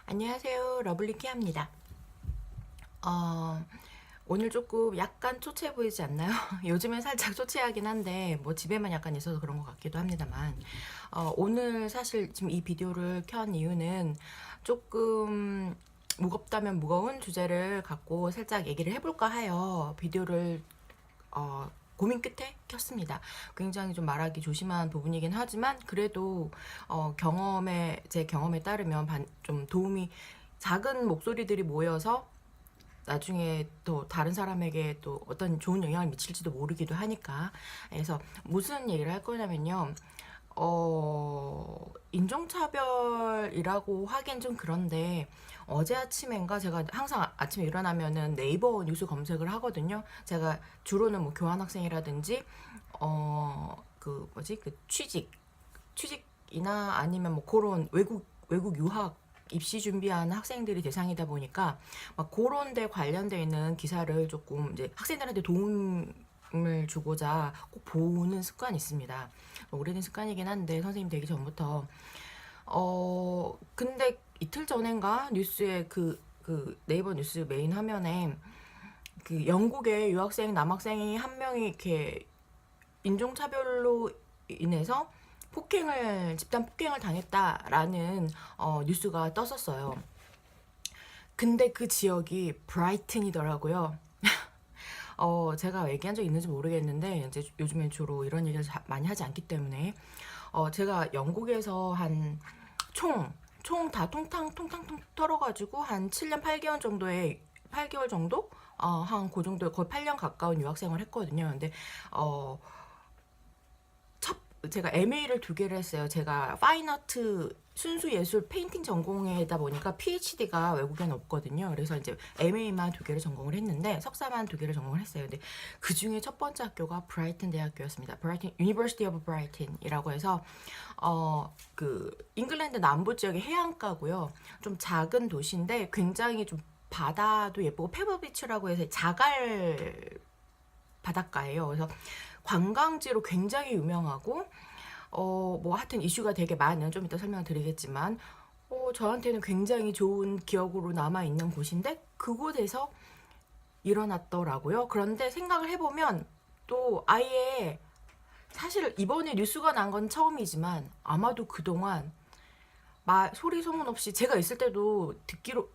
안녕하세요. 러블리키입니다. 오늘 조금 약간 초췌해 보이지 않나요? 요즘엔 살짝 초췌하긴 한데 뭐 집에만 약간 있어서 그런 것 같기도 합니다만 오늘 사실 지금 이 비디오를 켠 이유는 조금 무겁다면 무거운 주제를 갖고 살짝 얘기를 해볼까 하여 비디오를 고민 끝에 켰습니다. 굉장히 좀 말하기 조심한 부분이긴 하지만 그래도 제 경험에 따르면 좀 도움이 작은 목소리들이 모여서 나중에 또 다른 사람에게 또 어떤 좋은 영향을 미칠지도 모르기도 하니까. 그래서 무슨 얘기를 할 거냐면요. 인종차별이라고 하기엔 좀 그런데 어제 아침엔가 제가 항상 아침에 일어나면은 네이버 뉴스 검색을 하거든요. 제가 주로는 뭐 교환학생이라든지 취직이나 아니면 뭐 그런 외국 유학 입시 준비하는 학생들이 대상이다 보니까 막 그런 데 관련돼 있는 기사를 조금 이제 학생들한테 도움을 주고자 꼭 보는 습관이 있습니다. 오래된 습관이긴 한데 선생님 되기 전부터 근데 이틀 전인가 뉴스에 그 네이버 뉴스 메인 화면에 그 영국의 유학생 남학생이 한 명이 이렇게 인종차별로 인해서 집단 폭행을 당했다라는 뉴스가 떴었어요. 근데 그 지역이 브라이튼이더라고요. 제가 얘기한 적 있는지 모르겠는데 이제 요즘엔 주로 이런 얘기를 많이 하지 않기 때문에 제가 영국에서 한 총 다 통탕 털어가지고 한 7년 8개월 정도 한 그 정도 거의 8년 가까운 유학생을 했거든요. 근데 어 제가 MA를 두 개를 했어요. 제가 파인아트 순수 예술 페인팅 전공이다 보니까 PhD가 외국에는 없거든요. 그래서 이제 MA만 두 개를 전공을 했는데 석사만 두 개를 전공을 했어요. 근데 그 중에 첫 번째 학교가 브라이튼 대학교였습니다. 브라이튼 University of Brighton이라고 해서 그 잉글랜드 남부 지역의 해안가고요. 좀 작은 도시인데 굉장히 좀 바다도 예쁘고 페버비치라고 해서 자갈 바닷가예요. 그래서 관광지로 굉장히 유명하고 뭐 하여튼 이슈가 되게 많은, 좀 이따 설명을 드리겠지만 저한테는 굉장히 좋은 기억으로 남아있는 곳인데 그곳에서 일어났더라고요. 그런데 생각을 해보면 또 아예 사실 이번에 뉴스가 난 건 처음이지만 아마도 그동안 소리 소문 없이 제가 있을 때도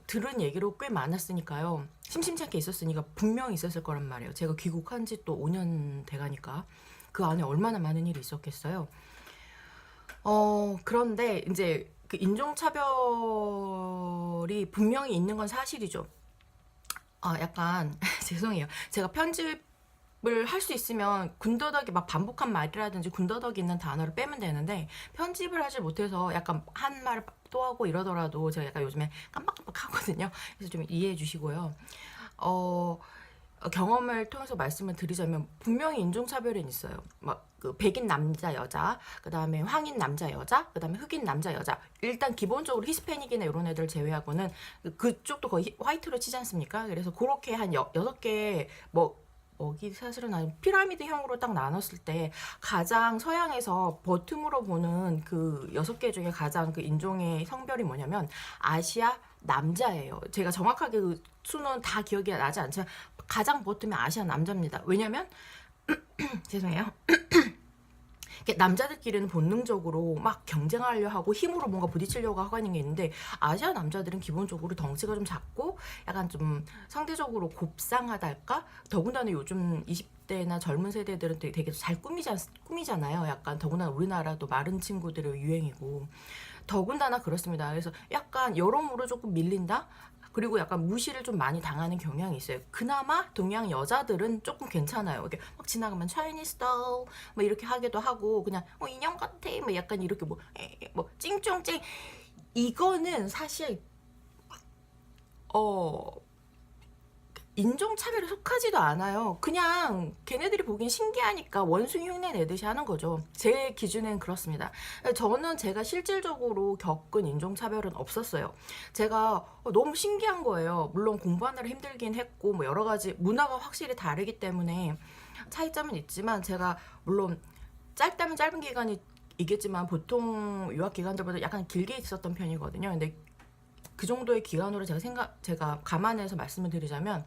들은 얘기로 꽤 많았으니까요. 심심찮게 있었으니까 분명히 있었을 거란 말이에요. 제가 귀국한 지 또 5년 돼가니까 그 안에 얼마나 많은 일이 있었겠어요. 그런데 이제 그 인종차별이 분명히 있는 건 사실이죠. 약간 죄송해요. 제가 편집을 할 수 있으면 군더더기 막 반복한 말이라든지 군더더기 있는 단어를 빼면 되는데 편집을 하지 못해서 약간 한 말을 또 하고 이러더라도 제가 약간 요즘에 깜빡깜빡 하거든요. 그래서 좀 이해해 주시고요. 경험을 통해서 말씀을 드리자면 분명히 인종차별은 있어요. 막 그 백인 남자 여자, 그다음에 황인 남자 여자, 그다음에 흑인 남자 여자. 일단 기본적으로 히스패닉이나 이런 애들 제외하고는 그쪽도 거의 화이트로 치지 않습니까? 그래서 그렇게 한 6개 먹이 사실은 아니 피라미드형으로 딱 나눴을 때 가장 서양에서 버틈으로 보는 그 6개 중에 가장 그 인종의 성별이 뭐냐면 아시아 남자예요. 제가 정확하게 그 수는 다 기억이 나지 않지만 가장 버틈이 아시아 남자입니다. 왜냐면 죄송해요. 남자들끼리는 본능적으로 막 경쟁하려 하고 힘으로 뭔가 부딪히려고 하는 게 있는데 아시아 남자들은 기본적으로 덩치가 좀 작고 약간 좀 상대적으로 곱상하달까? 더군다나 요즘 20대나 젊은 세대들은 되게 잘 꾸미잖아요. 약간 더군다나 우리나라도 마른 친구들의 유행이고 더군다나 그렇습니다. 그래서 약간 여러모로 조금 밀린다? 그리고 약간 무시를 좀 많이 당하는 경향이 있어요. 그나마 동양 여자들은 조금 괜찮아요. 이렇게 막 지나가면 차이니스 스타일 뭐 이렇게 하기도 하고 그냥 인형 같아 뭐 약간 이렇게 뭐 찡쫑찡 이거는 사실 어 인종차별에 속하지도 않아요. 그냥 걔네들이 보기엔 신기하니까 원숭이 흉내 내듯이 하는 거죠. 제 기준엔 그렇습니다. 저는 제가 실질적으로 겪은 인종차별은 없었어요. 제가 너무 신기한 거예요. 물론 공부하느라 힘들긴 했고 뭐 여러 가지 문화가 확실히 다르기 때문에 차이점은 있지만 제가 물론 짧다면 짧은 기간이 이겠지만 보통 유학 기간들보다 약간 길게 있었던 편이거든요. 근데 그 정도의 기간으로 제가 감안해서 말씀을 드리자면,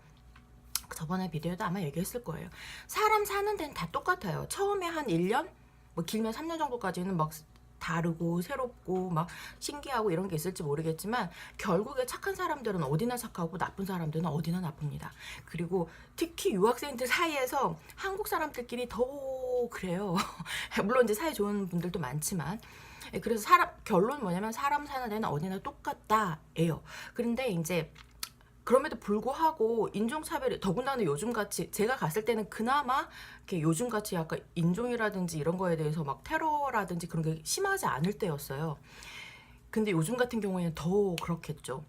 저번에 비디오에도 아마 얘기했을 거예요. 사람 사는 데는 다 똑같아요. 처음에 한 1년, 뭐 길면 3년 정도까지는 막 다르고 새롭고 막 신기하고 이런 게 있을지 모르겠지만, 결국에 착한 사람들은 어디나 착하고 나쁜 사람들은 어디나 나쁩니다. 그리고 특히 유학생들 사이에서 한국 사람들끼리 더 그래요. 물론 이제 사이 좋은 분들도 많지만, 그래서 결론 뭐냐면 사람 사는 데는 어디나 똑같다예요. 그런데 이제 그럼에도 불구하고 인종차별이, 더군다나 요즘같이, 제가 갔을 때는 그나마 이렇게 요즘같이 약간 인종이라든지 이런 거에 대해서 막 테러라든지 그런 게 심하지 않을 때였어요. 근데 요즘 같은 경우에는 더 그렇겠죠.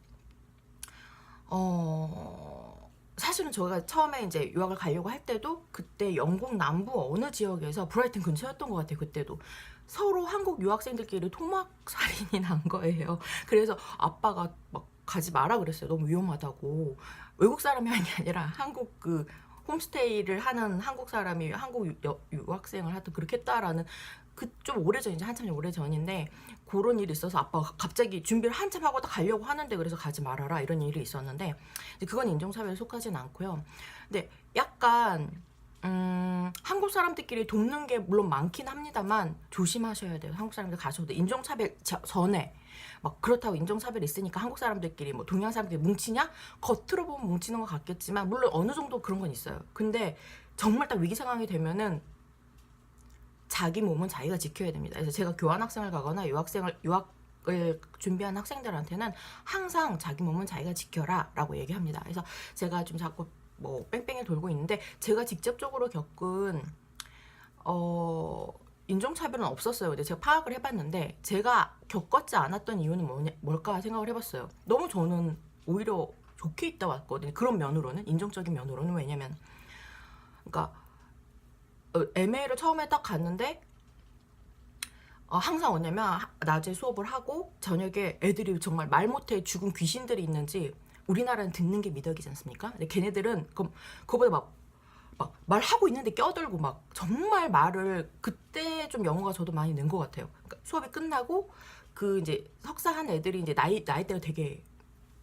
사실은 저희가 처음에 이제 유학을 가려고 할 때도 그때 영국 남부 어느 지역에서, 브라이튼 근처였던 것 같아요. 그때도 서로 한국 유학생들끼리 토막 살인이 난 거예요. 그래서 아빠가 막 가지 마라 그랬어요. 너무 위험하다고. 외국 사람이 한 게 아니라 한국 그 홈스테이를 하는 한국 사람이 한국 유학생을 하여튼 그렇게 했다라는, 그 좀 오래전, 이제 한참 오래전인데 그런 일이 있어서 아빠가 갑자기 준비를 한참 하고 딱 가려고 하는데, 그래서 가지 말아라 이런 일이 있었는데, 그건 인종차별에 속하진 않고요. 근데 약간 한국 사람들끼리 돕는 게 물론 많긴 합니다만 조심하셔야 돼요. 한국 사람들 가셔도 인종차별 전에 막 그렇다고 인종차별이 있으니까 한국 사람들끼리 뭐 동양 사람들끼리 뭉치냐? 겉으로 보면 뭉치는 것 같겠지만 물론 어느 정도 그런 건 있어요. 근데 정말 딱 위기 상황이 되면은 자기 몸은 자기가 지켜야 됩니다. 그래서 제가 교환학생을 가거나 유학을 준비하는 학생들한테는 항상 자기 몸은 자기가 지켜라 라고 얘기합니다. 그래서 제가 좀 자꾸 뭐 뺑뺑이 돌고 있는데, 제가 직접적으로 겪은 인종차별은 없었어요. 근데 제가 파악을 해봤는데, 제가 겪었지 않았던 이유는 뭘까 생각을 해봤어요. 너무 저는 오히려 좋게 있다 왔거든요. 그런 면으로는, 인종적인 면으로는. 왜냐면 그러니까 MA를 처음에 딱 갔는데 항상 뭐냐면 낮에 수업을 하고 저녁에 애들이 정말 말 못해 죽은 귀신들이 있는지, 우리나라는 듣는 게 미덕이지 않습니까? 근데 걔네들은 그거보다 막 말하고 있는데 껴들고 막 정말 말을, 그때 좀 영어가 저도 많이 는 것 같아요. 그러니까 수업이 끝나고 그 이제 석사한 애들이 이제 나이대가 되게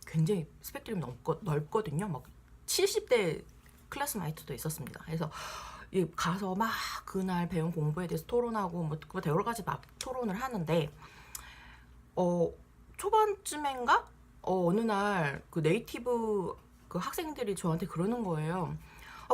굉장히 스펙트럼이 넓거든요. 막 70대 클래스마이트도 있었습니다. 그래서 가서 막 그날 배운 공부에 대해서 토론하고 뭐 여러 가지 막 토론을 하는데, 초반쯤인가 어느 날 그 네이티브 그 학생들이 저한테 그러는 거예요.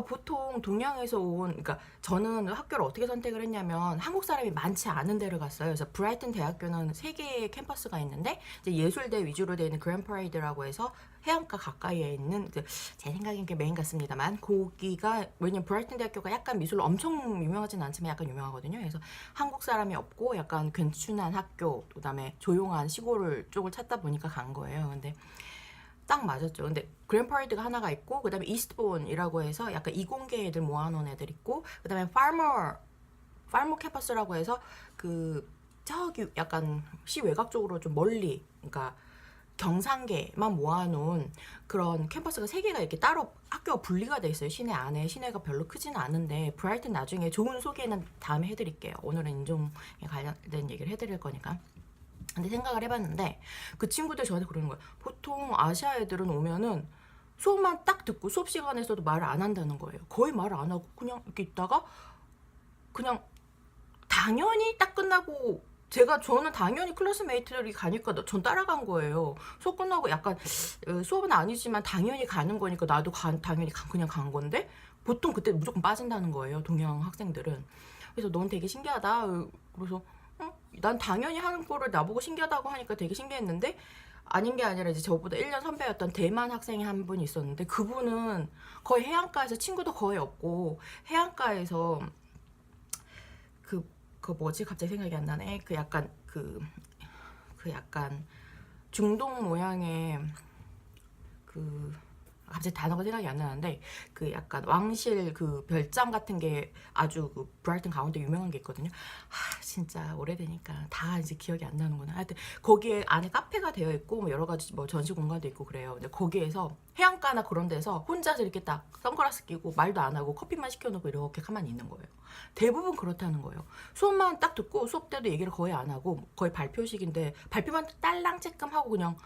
보통 동양에서 그러니까 저는 학교를 어떻게 선택을 했냐면, 한국 사람이 많지 않은 데를 갔어요. 그래서 브라이튼 대학교는 3개의 캠퍼스가 있는데, 이제 예술대 위주로 되어 있는 그랜 프라이드라고 해서 해안가 가까이에 있는, 제 생각엔 그게 메인 같습니다만, 거기가, 왜냐면 브라이튼 대학교가 약간 미술로 엄청 유명하진 않지만 약간 유명하거든요. 그래서 한국 사람이 없고 약간 괜춘한 학교, 그다음에 조용한 시골 쪽을 찾다 보니까 간 거예요. 근데 딱 맞았죠. 근데 그랜 프라이드가 하나가 있고, 그 다음에 이스트본이라고 해서 약간 이공계 애들 모아놓은 애들 있고, 그 다음에 파머 캠퍼스라고 해서 저기 약간 시 외곽 쪽으로 좀 멀리, 그러니까 경상계만 모아놓은 그런 캠퍼스가 3개가 이렇게 따로 학교가 분리가 돼 있어요. 시내 안에. 시내가 별로 크지는 않은데, 브라이튼 나중에 좋은 소개는 다음에 해드릴게요. 오늘은 인종에 관련된 얘기를 해드릴 거니까. 근데 생각을 해봤는데, 그 친구들 저한테 그러는 거예요. 보통 아시아 애들은 오면은 수업만 딱 듣고 수업 시간에서도 말을 안 한다는 거예요. 거의 말을 안 하고 그냥 이렇게 있다가 그냥 당연히 딱 끝나고, 저는 당연히 클래스메이트들이 가니까 전 따라간 거예요. 수업 끝나고 약간 수업은 아니지만 당연히 가는 거니까 나도 당연히 그냥 간 건데, 보통 그때 무조건 빠진다는 거예요, 동양 학생들은. 그래서 넌 되게 신기하다. 그래서 난 당연히 하는 거를 나보고 신기하다고 하니까 되게 신기했는데, 아닌 게 아니라 이제 저보다 1년 선배였던 대만 학생이 한 분이 있었는데, 그분은 거의 해안가에서, 친구도 거의 없고 해안가에서 그 뭐지 갑자기 생각이 안 나네. 그 약간 중동 모양의 갑자기 단어가 생각이 안 나는데, 그 약간 왕실 그 별장 같은 게 아주 그 브라이튼 가운데 유명한 게 있거든요. 진짜 오래되니까 다 이제 기억이 안 나는구나. 하여튼 거기에 안에 카페가 되어 있고 뭐 여러 가지 뭐 전시 공간도 있고 그래요. 근데 거기에서 해안가나 그런 데서 혼자서 이렇게 딱 선글라스 끼고 말도 안 하고 커피만 시켜놓고 이렇게 가만히 있는 거예요. 대부분 그렇다는 거예요. 수업만 딱 듣고 수업 때도 얘기를 거의 안 하고, 거의 발표식인데 발표만 딸랑 쬐끔 하고 그냥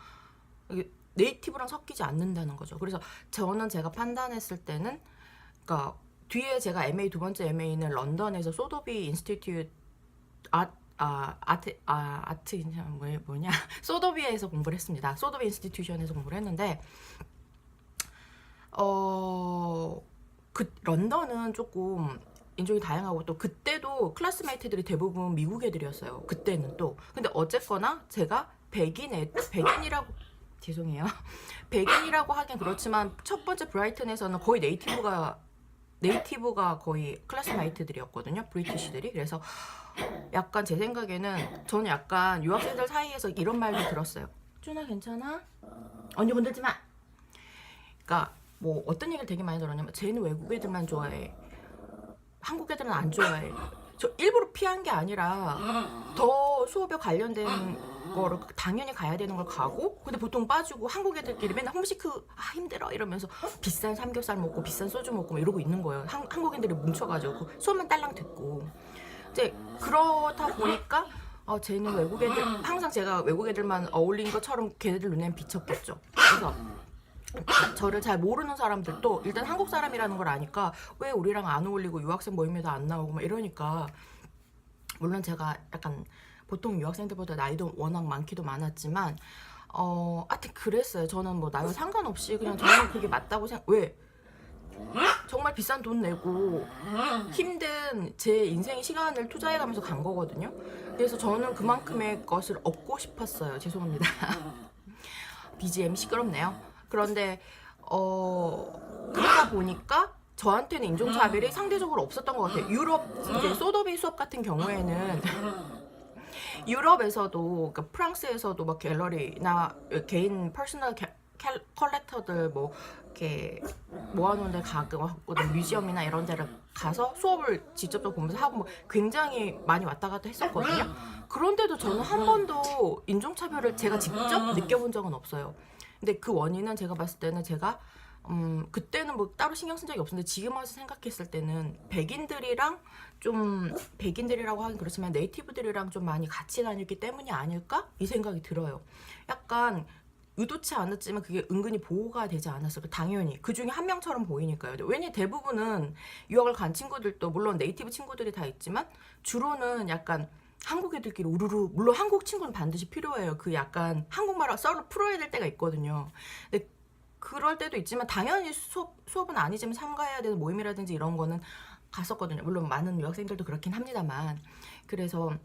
네이티브랑 섞이지 않는다는 거죠. 그래서 저는 제가 판단했을 때는 그러니까 뒤에 제가 MA 두 번째 MA는 런던에서 소더비 인스티튜트 아트 뭐냐 소더비에서 공부를 했습니다. 소더비 인스티튜션에서 공부를 했는데 그 런던은 조금 인종이 다양하고 또 그때도 클래스메이트들이 대부분 미국 애들이었어요. 그때는 또 근데 어쨌거나 제가 백인이라고 죄송해요. 백인이라고 하긴 그렇지만 첫 번째 브라이튼에서는 거의 네이티브가 거의 클래스메이트들이었거든요. 브리티시들이. 그래서 약간 제 생각에는 저는 약간 유학생들 사이에서 이런 말도 들었어요. 준아 괜찮아? 언니 건들지 마. 그러니까 뭐 어떤 얘기를 되게 많이 들었냐면 쟤는 외국 애들만 좋아해. 한국 애들은 안 좋아해. 저 일부러 피한 게 아니라 더 수업에 관련된 거를 당연히 가야 되는 걸 가고 근데 보통 빠지고 한국 애들끼리 맨날 홈시크 힘들어 이러면서 비싼 삼겹살 먹고 비싼 소주 먹고 이러고 있는 거예요. 한국인들이 뭉쳐가지고 수업만 딸랑 듣고 이제 그렇다 보니까 쟤는 외국 애들 항상 제가 외국 애들만 어울린 것처럼 걔네들 눈에는 비쳤겠죠. 그래서 저를 잘 모르는 사람들도 일단 한국 사람이라는 걸 아니까 왜 우리랑 안 어울리고 유학생 모임에도 안 나오고 막 이러니까 물론 제가 약간 보통 유학생들보다 나이도 워낙 많기도 많았지만 하여튼 그랬어요. 저는 뭐 나이 상관없이 그냥 저는 그게 맞다고 왜? 정말 비싼 돈 내고 힘든 제 인생의 시간을 투자해가면서 간 거거든요. 그래서 저는 그만큼의 것을 얻고 싶었어요. 죄송합니다. BGM 시끄럽네요. 그런데 그러다 보니까 저한테는 인종차별이 상대적으로 없었던 것 같아요. 유럽 이제 소더비 수업 같은 경우에는 유럽에서도 그러니까 프랑스에서도 막 갤러리나 개인 퍼스널 컬렉터들 뭐 이렇게 모아놓은 데 가고 뮤지엄이나 이런 데를 가서 수업을 직접적으로 보면서 하고 뭐 굉장히 많이 왔다 갔다 했었거든요. 그런데도 저는 한 번도 인종차별을 제가 직접 느껴본 적은 없어요. 근데 그 원인은 제가 봤을 때는 제가 그때는 뭐 따로 신경 쓴 적이 없었는데 지금 와서 생각했을 때는 백인들이라고 하긴 그렇지만 네이티브들이랑 좀 많이 같이 다녔기 때문이 아닐까? 이 생각이 들어요. 약간 의도치 않았지만 그게 은근히 보호가 되지 않았을까? 당연히 그 중에 한 명처럼 보이니까요. 왜냐 대부분은 유학을 간 친구들도 물론 네이티브 친구들이 다 있지만 주로는 약간 한국 애들끼리 우르르 물론 한국 친구는 반드시 필요해요. 그 약간 한국말을 썰을 풀어야 될 때가 있거든요. 근데 그럴 때도 있지만 당연히 수업은 아니지만 참가해야 되는 모임이라든지 이런 거는 갔었거든요. 물론 많은 유학생들도 그렇긴 합니다만 그래서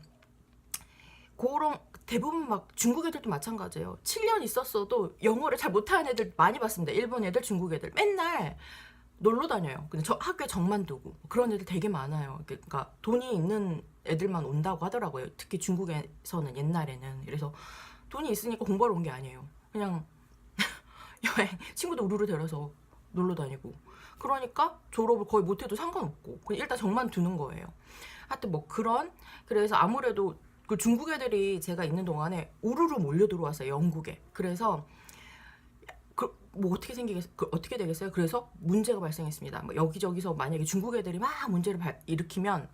그런 대부분 막 중국 애들도 마찬가지예요. 7년 있었어도 영어를 잘 못하는 애들 많이 봤습니다. 일본 애들, 중국 애들 맨날 놀러 다녀요. 근데 저 학교에 정만 두고 그런 애들 되게 많아요. 그러니까 돈이 있는 애들만 온다고 하더라고요. 특히 중국에서는 옛날에는. 그래서 돈이 있으니까 공부하러 온 게 아니에요. 그냥 여행 친구들 우르르 데려서 놀러 다니고 그러니까 졸업을 거의 못해도 상관없고 그냥 일단 정만 두는 거예요. 하여튼 뭐 그래서 아무래도 그 중국 애들이 제가 있는 동안에 우르르 몰려 들어왔어요. 영국에. 그래서 뭐 어떻게 되겠어요? 그래서 문제가 발생했습니다. 뭐 여기저기서 만약에 중국 애들이 막 문제를 일으키면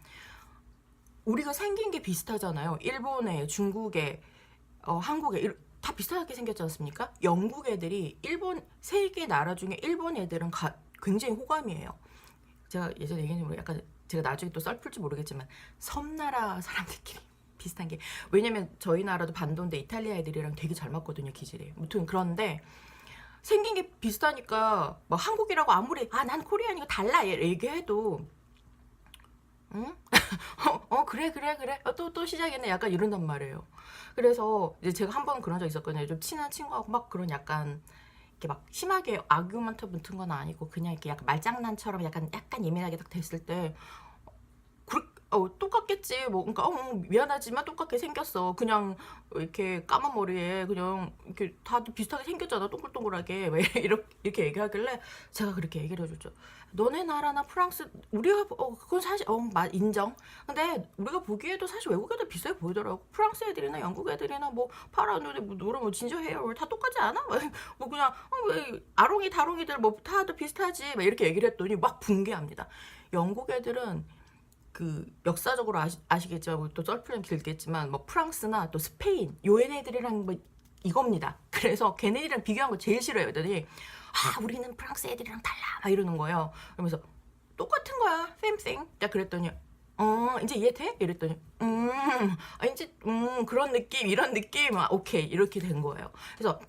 우리가 생긴 게 비슷하잖아요. 일본에, 중국에, 한국에 다 비슷하게 생겼지 않습니까? 영국 애들이 세 개 나라 중에 일본 애들은 굉장히 호감이에요. 제가 예전에 얘기했는지 모르겠는데 약간 제가 나중에 또 썰풀지 모르겠지만 섬나라 사람들끼리 비슷한 게 왜냐면 저희 나라도 반도인데 이탈리아 애들이랑 되게 잘 맞거든요. 기질이. 아무튼 그런데 생긴 게 비슷하니까 막 한국이라고 아무리 난 코리안이고 달라 얘기해도 응? 그래 또 시작했네 약간 이런단 말이에요. 그래서 이제 제가 한 번 그런 적 있었거든요. 좀 친한 친구하고 막 그런 약간 이렇게 막 심하게 아규먼트 붙은 건 아니고 그냥 이렇게 약간 말장난처럼 약간 예민하게 딱 됐을 때 똑같겠지. 뭐, 그러니까, 미안하지만 똑같게 생겼어. 그냥, 이렇게 까만 머리에, 그냥, 이렇게 다들 비슷하게 생겼잖아. 동글동글하게. 왜 이렇게 얘기하길래, 제가 그렇게 얘기를 해줬죠. 너네 나라나 프랑스, 우리가, 그건 사실, 인정. 근데, 우리가 보기에도 사실 외국 애들 비슷해 보이더라고. 프랑스 애들이나 영국 애들이나, 뭐, 파란 눈에, 뭐, 노란, 뭐, 진저 헤어, 다 똑같지 않아? 뭐, 그냥, 왜, 아롱이, 다롱이들, 뭐, 다들 비슷하지. 막 이렇게 얘기를 했더니, 막 붕괴합니다. 영국 애들은, 그 역사적으로 아시겠지만 또 썰풀은 길겠지만 뭐 프랑스나 또 스페인 요 애들이랑 뭐 이겁니다. 그래서 걔네들이랑 비교한 거 제일 싫어요. 그랬더니 우리는 프랑스 애들이랑 달라 막 이러는 거예요. 그러면서 똑같은 거야, same thing. 딱 그랬더니 이제 이해돼? 이랬더니 이제 그런 느낌, 이런 느낌, 오케이 이렇게 된 거예요. 그래서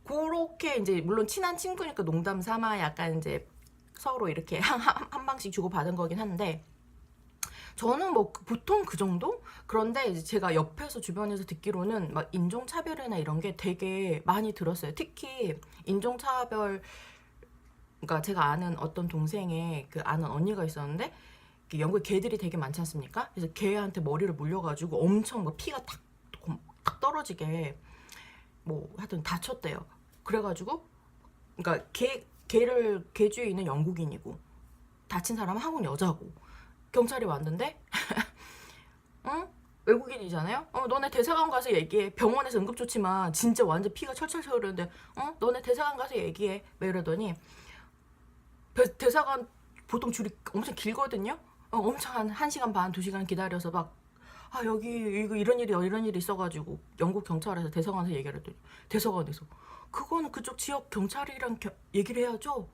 그렇게 이제 물론 친한 친구니까 농담 삼아 약간 이제 서로 이렇게 한 방씩 주고 받은 거긴 한데, 저는 뭐 보통 그 정도? 그런데 이제 제가 옆에서 주변에서 듣기로는 막 인종차별이나 이런 게 되게 많이 들었어요. 특히 인종차별, 그러니까 제가 아는 어떤 동생의 그 아는 언니가 있었는데, 영국에 개들이 되게 많지 않습니까? 그래서 개한테 머리를 물려가지고 엄청 막 피가 탁 떨어지게 뭐 하여튼 다쳤대요. 그래가지고 그러니까 개 주인은 영국인이고 다친 사람은 한국 여자고 경찰이 왔는데 응? 외국인이잖아요? 너네 대사관 가서 얘기해. 병원에서 응급조치만 진짜 완전 피가 철철 흐르는데 너네 대사관 가서 얘기해. 막 이러더니 대사관 보통 줄이 엄청 길거든요? 엄청 한 1시간 반, 2시간 기다려서 막 여기 이거 이런 일이 있어가지고 영국 경찰에서 대사관에서 얘기를 했더니 대사관에서 그건 그쪽 지역 경찰이랑 얘기를 해야죠.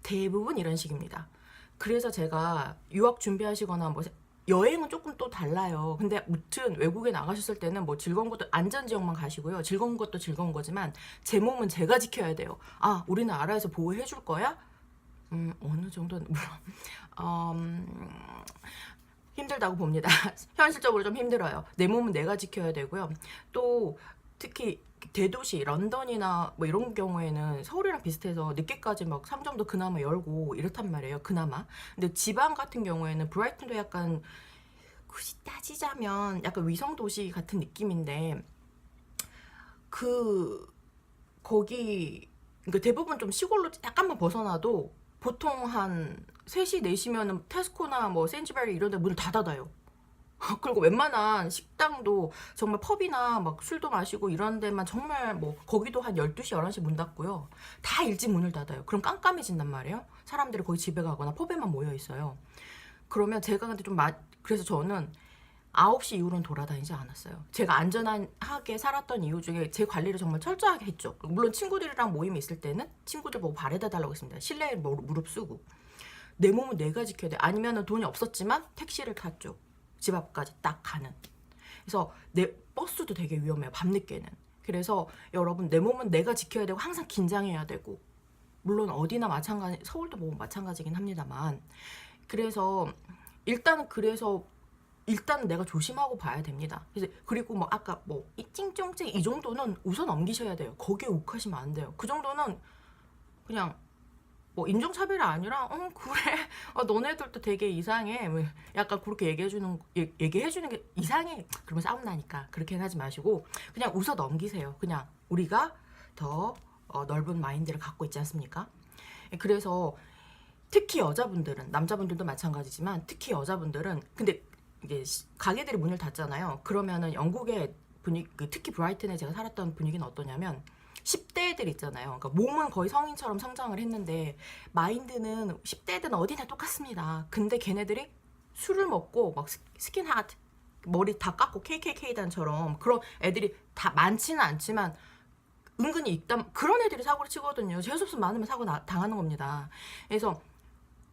대부분 이런 식입니다. 그래서 제가 유학 준비하시거나 뭐 여행은 조금 또 달라요. 근데 무튼 외국에 나가셨을 때는 뭐 즐거운 것도 안전 지역만 가시고요. 즐거운 것도 즐거운 거지만 제 몸은 제가 지켜야 돼요. 우리나라에서 보호해 줄 거야? 어느 정도는 물론 힘들다고 봅니다. 현실적으로 좀 힘들어요. 내 몸은 내가 지켜야 되고요. 또 특히 대도시 런던이나 뭐 이런 경우에는 서울이랑 비슷해서 늦게까지 막 상점도 그나마 열고 이렇단 말이에요. 그나마. 근데 지방 같은 경우에는 브라이튼도 약간 굳이 따지자면 약간 위성 도시 같은 느낌인데 거기 그러니까 대부분 좀 시골로 약간만 벗어나도 보통 한 3시, 4시면은 테스코나 뭐 센즈베리 이런 데 문을 다 닫아요. 그리고 웬만한 식당도 정말 펍이나 막 술도 마시고 이런 데만 정말 뭐 거기도 한 12시, 11시 문 닫고요. 다 일찍 문을 닫아요. 그럼 깜깜해진단 말이에요. 사람들이 거기 집에 가거나 펍에만 모여 있어요. 그러면 제가 근데 그래서 저는 9시 이후로는 돌아다니지 않았어요. 제가 안전하게 살았던 이유 중에 제 관리를 정말 철저하게 했죠. 물론 친구들이랑 모임이 있을 때는 친구들 보고 발에다 달라고 했습니다. 실내에 무릎 쓰고. 내 몸은 내가 지켜야 돼. 아니면 돈이 없었지만 택시를 탔죠. 집 앞까지 딱 가는. 그래서 내 버스도 되게 위험해요. 밤늦게는. 그래서 여러분 내 몸은 내가 지켜야 되고 항상 긴장해야 되고, 물론 어디나 마찬가지, 서울도 뭐 마찬가지긴 합니다만, 일단 내가 조심하고 봐야 됩니다. 그리고 뭐 아까 뭐 이 찡쫑찡 이 정도는 웃어 넘기셔야 돼요. 거기에 욱하시면 안 돼요. 그 정도는 그냥 뭐 인종차별이 아니라 그래 너네들도 되게 이상해 뭐 약간 그렇게 얘기해주는 게 이상해 그러면 싸움 나니까 그렇게는 하지 마시고 그냥 웃어 넘기세요. 그냥 우리가 더 넓은 마인드를 갖고 있지 않습니까? 그래서 특히 여자분들은, 남자분들도 마찬가지지만 특히 여자분들은, 근데 이게 가게들이 문을 닫잖아요. 그러면은 영국의 분위기, 특히 브라이튼에 제가 살았던 분위기는 어떠냐면 10대들 있잖아요. 그러니까 몸은 거의 성인처럼 성장을 했는데 마인드는 10대들은 어디나 똑같습니다. 근데 걔네들이 술을 먹고 막 스킨핫 머리 다 깎고 KKK단처럼 그런 애들이 다 많지는 않지만 은근히 있다. 그런 애들이 사고를 치거든요. 재수없으면 많으면 사고 당하는 겁니다. 그래서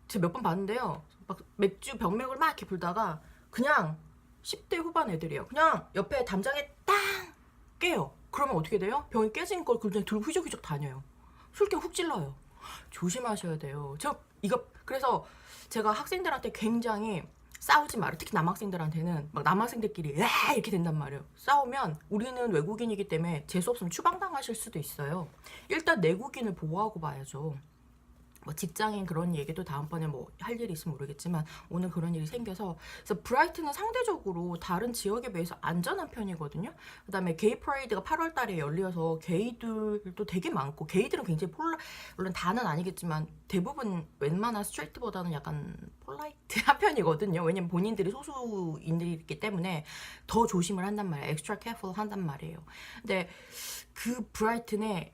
제가 몇 번 봤는데요. 막 맥주 병맥을 막 이렇게 불다가 그냥 10대 후반 애들이에요. 그냥 옆에 담장에 땅 깨요. 그러면 어떻게 돼요? 병이 깨진 걸 그냥 들고 휘적휘적 다녀요. 술병 훅 찔러요. 조심하셔야 돼요. 그래서 제가 학생들한테 굉장히 싸우지 마라. 특히 남학생들한테는 막 남학생들끼리 이렇게 된단 말이에요. 싸우면 우리는 외국인이기 때문에 재수없으면 추방당하실 수도 있어요. 일단 내국인을 보호하고 봐야죠. 뭐 직장인 그런 얘기도 다음번에 뭐 할 일이 있으면 모르겠지만 오늘 그런 일이 생겨서, 그래서 브라이튼은 상대적으로 다른 지역에 비해서 안전한 편이거든요. 그다음에 게이 프레이드가 8월 달에 열려서 게이들도 되게 많고, 게이들은 굉장히 물론 다는 아니겠지만 대부분 웬만한 스트레이트보다는 약간 폴라이트한 편이거든요. 왜냐면 본인들이 소수인들이기 때문에 더 조심을 한단 말이에요. 엑스트라 케어풀 한단 말이에요. 근데 그 브라이튼에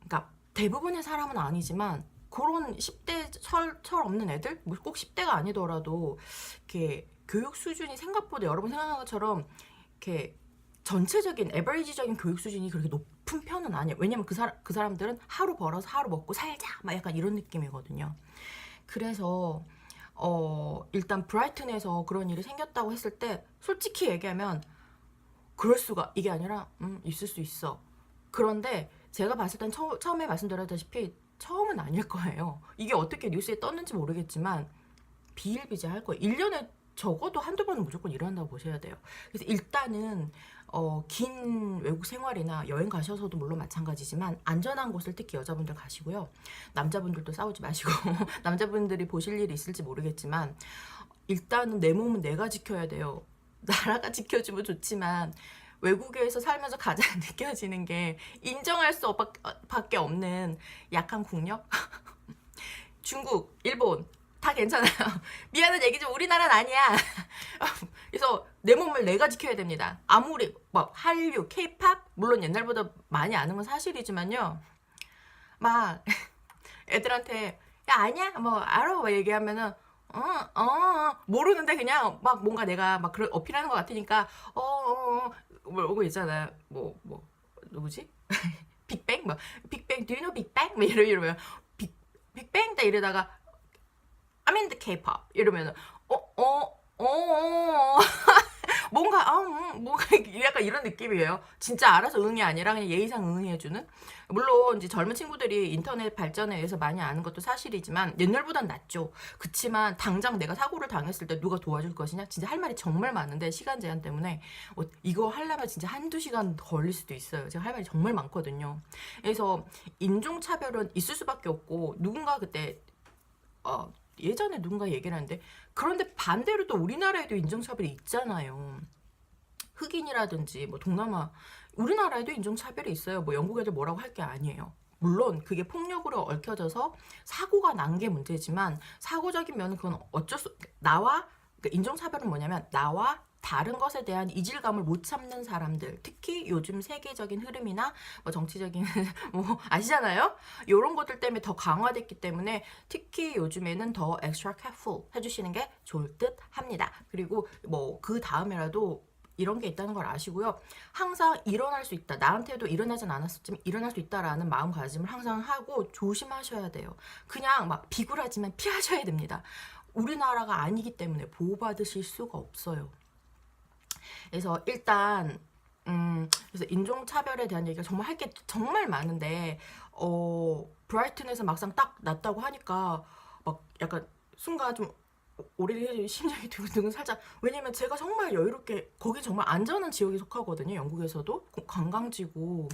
그러니까 대부분의 사람은 아니지만 그런 10대 철 없는 애들? 뭐 꼭 10대가 아니더라도 이렇게 교육 수준이 생각보다 여러분 생각하는 것처럼 이렇게 전체적인 에버리지적인 교육 수준이 그렇게 높은 편은 아니에요. 왜냐면 그 사람들은 하루 벌어서 하루 먹고 살자 막 약간 이런 느낌이거든요. 그래서 일단 브라이튼에서 그런 일이 생겼다고 했을 때 솔직히 얘기하면 그럴 수가 이게 아니라 있을 수 있어. 그런데 제가 봤을 땐 처음에 말씀드렸다시피 처음은 아닐 거예요. 이게 어떻게 뉴스에 떴는지 모르겠지만 비일비재할 거예요. 1년에 적어도 한두 번은 무조건 일어난다고 보셔야 돼요. 그래서 일단은 긴 외국 생활이나 여행 가셔서도 물론 마찬가지지만 안전한 곳을 특히 여자분들 가시고요. 남자분들도 싸우지 마시고 남자분들이 보실 일이 있을지 모르겠지만 일단은 내 몸은 내가 지켜야 돼요. 나라가 지켜주면 좋지만 외국에서 살면서 가장 느껴지는 게 인정할 수 밖에 없는 약한 국력? 중국, 일본 다 괜찮아요. 미안한 얘기죠. 우리나라는 아니야. 그래서 내 몸을 내가 지켜야 됩니다. 아무리 막 한류, 케이팝 물론 옛날보다 많이 아는 건 사실이지만요. 막 애들한테 야 아니야 뭐 알아 뭐 얘기하면은 모르는데 그냥 막 뭔가 내가 막 그런 어필하는 것 같으니까 뭐고 있잖아요. 뭐 누구지? 빅뱅 뭐 빅뱅 do you know 빅뱅 뭐 이러면 빅뱅 딱 이러다가 I'm in the K-pop 이러면은 뭔가 약간 이런 느낌이에요. 진짜 알아서 응이 아니라 그냥 예의상 응해주는. 물론 이제 젊은 친구들이 인터넷 발전에 의해서 많이 아는 것도 사실이지만 옛날보단 낫죠. 그치만 당장 내가 사고를 당했을 때 누가 도와줄 것이냐? 진짜 할 말이 정말 많은데 시간 제한 때문에 이거 하려면 진짜 한두 시간 걸릴 수도 있어요. 제가 할 말이 정말 많거든요. 그래서 인종차별은 있을 수밖에 없고 누군가 그때 예전에 누군가 얘기를 하는데 그런데 반대로 또 우리나라에도 인종차별이 있잖아요. 흑인이라든지 뭐 동남아 우리나라에도 인종차별이 있어요. 뭐 영국 애들 뭐라고 할 게 아니에요. 물론 그게 폭력으로 얽혀져서 사고가 난 게 문제지만 사고적인 면은 그건 어쩔 수 나와 그러니까 인종차별은 뭐냐면 나와 다른 것에 대한 이질감을 못 참는 사람들 특히 요즘 세계적인 흐름이나 뭐 정치적인 뭐 아시잖아요? 이런 것들 때문에 더 강화됐기 때문에 특히 요즘에는 더 extra careful 해주시는 게 좋을 듯 합니다. 그리고 뭐 그 다음에라도 이런 게 있다는 걸 아시고요. 항상 일어날 수 있다. 나한테도 일어나진 않았었지만 일어날 수 있다라는 마음가짐을 항상 하고 조심하셔야 돼요. 그냥 막 비굴하지만 피하셔야 됩니다. 우리나라가 아니기 때문에 보호받으실 수가 없어요. 그래서 일단 그래서 인종차별에 대한 얘기가 정말 할 게 정말 많은데 브라이튼에서 막상 딱 났다고 하니까 막 약간 순간 좀 오래 심장이 두근두근 살짝 왜냐면 제가 정말 여유롭게 거기 정말 안전한 지역에 속하거든요. 영국에서도 관광지고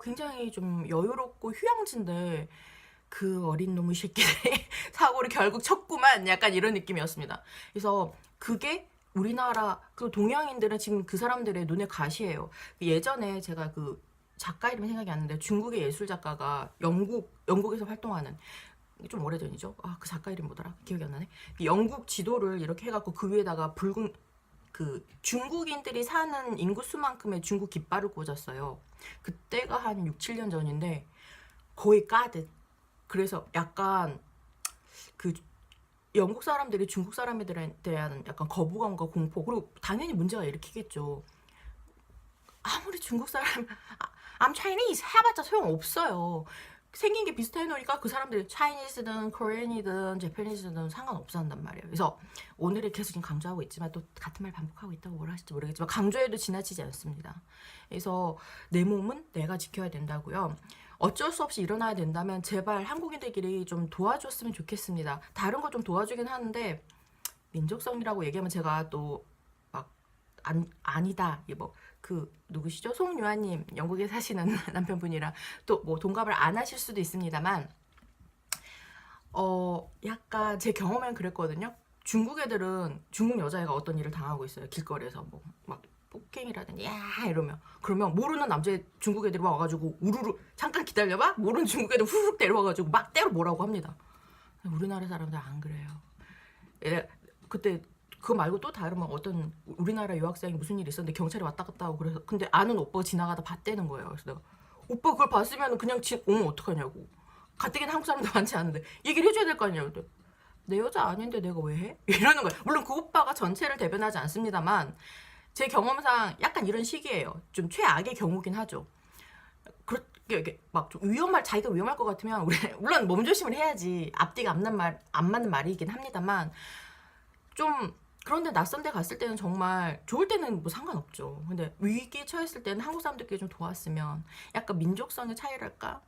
굉장히 좀 여유롭고 휴양지인데 그 어린 놈의 새끼들이 사고를 결국 쳤구만 약간 이런 느낌이었습니다. 그래서 그게 우리나라 그 동양인들은 지금 그 사람들의 눈에 가시예요. 예전에 제가 그 작가 이름이 생각이 안 나는데 중국의 예술 작가가 영국에서 활동하는 좀 오래전이죠. 그 작가 이름 뭐더라? 기억이 안 나네. 영국 지도를 이렇게 해갖고 그 위에다가 붉은 그 중국인들이 사는 인구수만큼의 중국 깃발을 꽂았어요. 그때가 한 6, 7년 전인데 거의 까듯. 그래서 약간 그 영국 사람들이 중국 사람들에 대한 약간 거부감과 공포 그리고 당연히 문제가 일으키겠죠. 아무리 중국 사람 I'm Chinese 해봤자 소용없어요. 생긴 게 비슷해 놓으니까 그 사람들이 Chinese든 Korean이든 Japanese든 상관없어 한단 말이에요. 그래서 오늘을 계속 지금 강조하고 있지만 또 같은 말 반복하고 있다고 뭐라 하실지 모르겠지만 강조해도 지나치지 않습니다. 그래서 내 몸은 내가 지켜야 된다고요. 어쩔 수 없이 일어나야 된다면 제발 한국인들끼리 좀 도와줬으면 좋겠습니다. 다른 거 좀 도와주긴 하는데 민족성이라고 얘기하면 제가 또 막 아니다. 뭐 그 누구시죠? 송유아님 영국에 사시는 남편분이랑 또 뭐 동갑을 안 하실 수도 있습니다만 약간 제 경험엔 그랬거든요. 중국 애들은 중국 여자애가 어떤 일을 당하고 있어요. 길거리에서 뭐 막 폭행이라든지 야 이러면 그러면 모르는 남자 중국 애들이 막 와가지고 우르르 잠깐 기다려봐 모르는 중국 애들 후루룩 데려와가지고 막 때려 뭐라고 합니다. 우리나라 사람들 안 그래요. 그때 그거 말고 또 다른 막 어떤 우리나라 유학생이 무슨 일이 있었는데 경찰이 왔다 갔다 하고 그래서 근데 아는 오빠가 지나가다 봤대는 거예요. 그래서 내가 오빠 그걸 봤으면 그냥 어머 어떡하냐고. 가뜩이나 한국 사람도 많지 않은데 얘기를 해줘야 될 거 아니냐고. 내 여자 아닌데 내가 왜 해? 이러는 거예요. 물론 그 오빠가 전체를 대변하지 않습니다만 제 경험상 약간 이런 시기예요. 좀 최악의 경우긴 하죠. 그렇게 막 좀 자기가 위험할 것 같으면 우리 물론 몸조심을 해야지. 앞뒤가 안 맞는 말이긴 합니다만 좀 그런데 낯선 데 갔을 때는 정말 좋을 때는 뭐 상관없죠. 근데 위기에 처했을 때는 한국 사람들끼리 좀 도왔으면 약간 민족성의 차이랄까?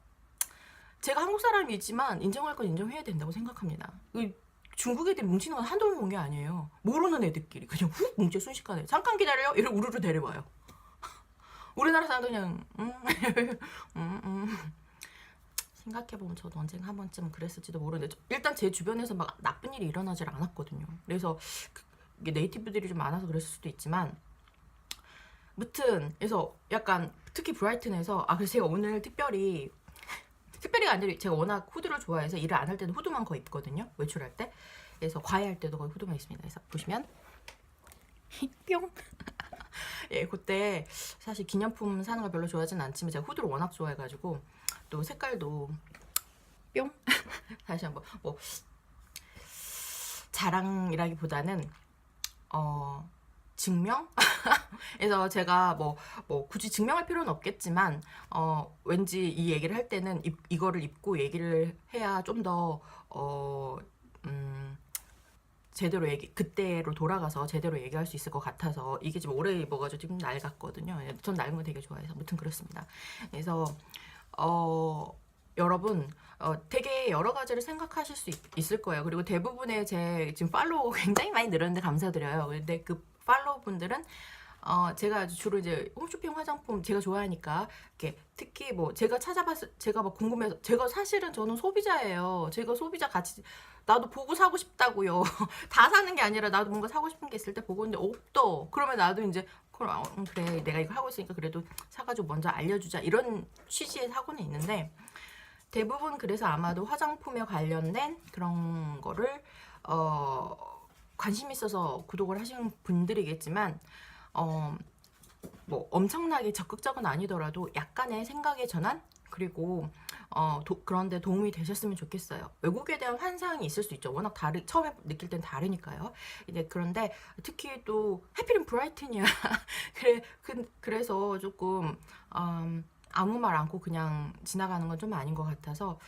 제가 한국 사람이지만 인정할 건 인정해야 된다고 생각합니다. 중국 애들이 뭉치는 건 한두 번 본 게 아니에요. 모르는 애들끼리 그냥 훅 뭉쳐 순식간에 잠깐 기다려요? 이러고 우르르 데려와요. 우리나라 사람도 그냥 생각해보면 저도 언젠가 한 번쯤은 그랬을지도 모르는데 일단 제 주변에서 막 나쁜 일이 일어나질 않았거든요. 그래서 이게 네이티브들이 좀 많아서 그랬을 수도 있지만 무튼 그래서 약간 특히 브라이튼에서 그래서 제가 오늘 특별히가 아니라 제가 워낙 후드를 좋아해서 일을 안 할 때도 후드만 거의 입거든요. 외출할 때. 그래서 과외할 때도 거의 후드만 입습니다. 그래서 보시면 뿅. 예, 그때 사실 기념품 사는 걸 별로 좋아하진 않지만 제가 후드를 워낙 좋아해가지고 또 색깔도 뿅. 다시 한번 뭐 자랑이라기보다는 증명? 그래서 제가 뭐 굳이 증명할 필요는 없겠지만 왠지 이 얘기를 할 때는 이거를 입고 얘기를 해야 좀 더 제대로 그때로 돌아가서 제대로 얘기할 수 있을 것 같아서 이게 지금 오래 입어가지고 지금 낡았거든요. 전 낡은 거 되게 좋아해서 아무튼 그렇습니다. 그래서 여러분 되게 여러 가지를 생각하실 수 있을 거예요. 그리고 대부분의 제 지금 팔로워가 굉장히 많이 늘었는데 감사드려요. 근데 그 팔로워 분들은 제가 주로 이제 홈쇼핑 화장품 제가 좋아하니까 이렇게 특히 뭐 제가 제가 막 궁금해서 제가 사실은 저는 소비자예요. 제가 소비자 같이 나도 보고 사고 싶다고요. 다 사는 게 아니라 나도 뭔가 사고 싶은 게 있을 때 보고 있는데 없더. 그러면 나도 이제 그래 내가 이거 하고 있으니까 그래도 사가지고 먼저 알려주자 이런 취지의 사고는 있는데 대부분 그래서 아마도 화장품에 관련된 그런 거를 관심 있어서 구독을 하시는 분들이겠지만 뭐 엄청나게 적극적은 아니더라도 약간의 생각의 전환 그리고 그런데 도움이 되셨으면 좋겠어요. 외국에 대한 환상이 있을 수 있죠. 워낙 처음에 느낄 땐 다르니까요. 이제 그런데 특히 또 해피린 브라이튼이야. 그래서 조금 아무 말 않고 그냥 지나가는 건 좀 아닌 것 같아서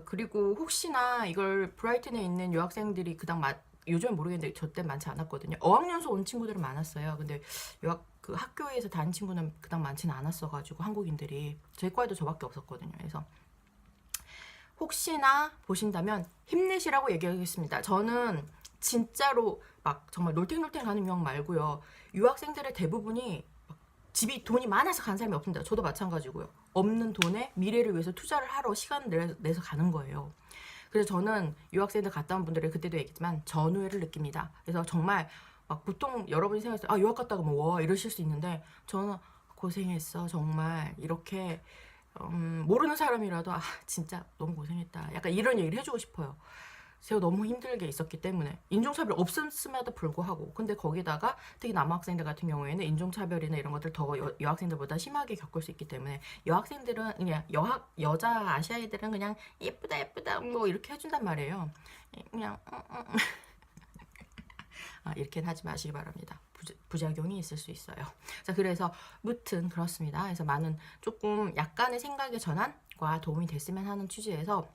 그리고 혹시나 이걸 브라이튼에 있는 유학생들이 요즘은 모르겠는데 저 때 많지 않았거든요. 어학연수 온 친구들은 많았어요. 근데 그 학교에서 다닌 친구는 그닥 많지는 않았어가지고 한국인들이 저희 과에도 저밖에 없었거든요. 그래서 혹시나 보신다면 힘내시라고 얘기하겠습니다. 저는 진짜로 막 정말 놀탱놀탱 가는 유학 말고요. 유학생들의 대부분이 집이 돈이 많아서 간 사람이 없습니다. 저도 마찬가지고요. 없는 돈에 미래를 위해서 투자를 하러 시간을 내서 가는 거예요. 그래서 저는 유학생들 갔다 온 분들이 그때도 얘기했지만 전우회를 느낍니다. 그래서 정말 막 보통 여러분이 생각했어요. 유학 갔다가 뭐 와 이러실 수 있는데 저는 고생했어 정말 이렇게 모르는 사람이라도 진짜 너무 고생했다. 약간 이런 얘기를 해주고 싶어요. 제가 너무 힘들게 있었기 때문에 인종차별 없었음에도 불구하고 근데 거기다가 특히 남학생들 같은 경우에는 인종차별이나 이런 것들 더 여학생들보다 심하게 겪을 수 있기 때문에 여학생들은 그냥 여자 아시아애들은 그냥 예쁘다 뭐 이렇게 해준단 말이에요. 그냥 이렇게는 하지 마시기 바랍니다. 부작용이 있을 수 있어요. 자, 그래서 무튼 그렇습니다. 그래서 많은 조금 약간의 생각의 전환과 도움이 됐으면 하는 취지에서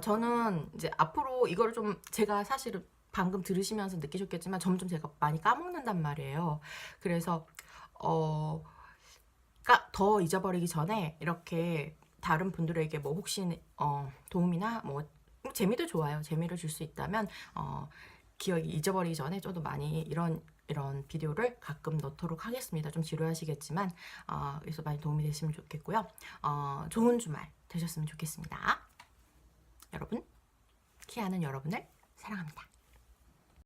저는 이제 앞으로 이걸 좀 제가 사실은 방금 들으시면서 느끼셨겠지만 점점 제가 많이 까먹는단 말이에요. 그래서 더 잊어버리기 전에 이렇게 다른 분들에게 뭐 혹시 도움이나 뭐 재미도 좋아요. 재미를 줄 수 있다면 기억이 잊어버리기 전에 좀 더 많이 이런 비디오를 가끔 넣도록 하겠습니다. 좀 지루하시겠지만 그래서 많이 도움이 되시면 좋겠고요. 좋은 주말 되셨으면 좋겠습니다. 여러분, 키아는 여러분을 사랑합니다.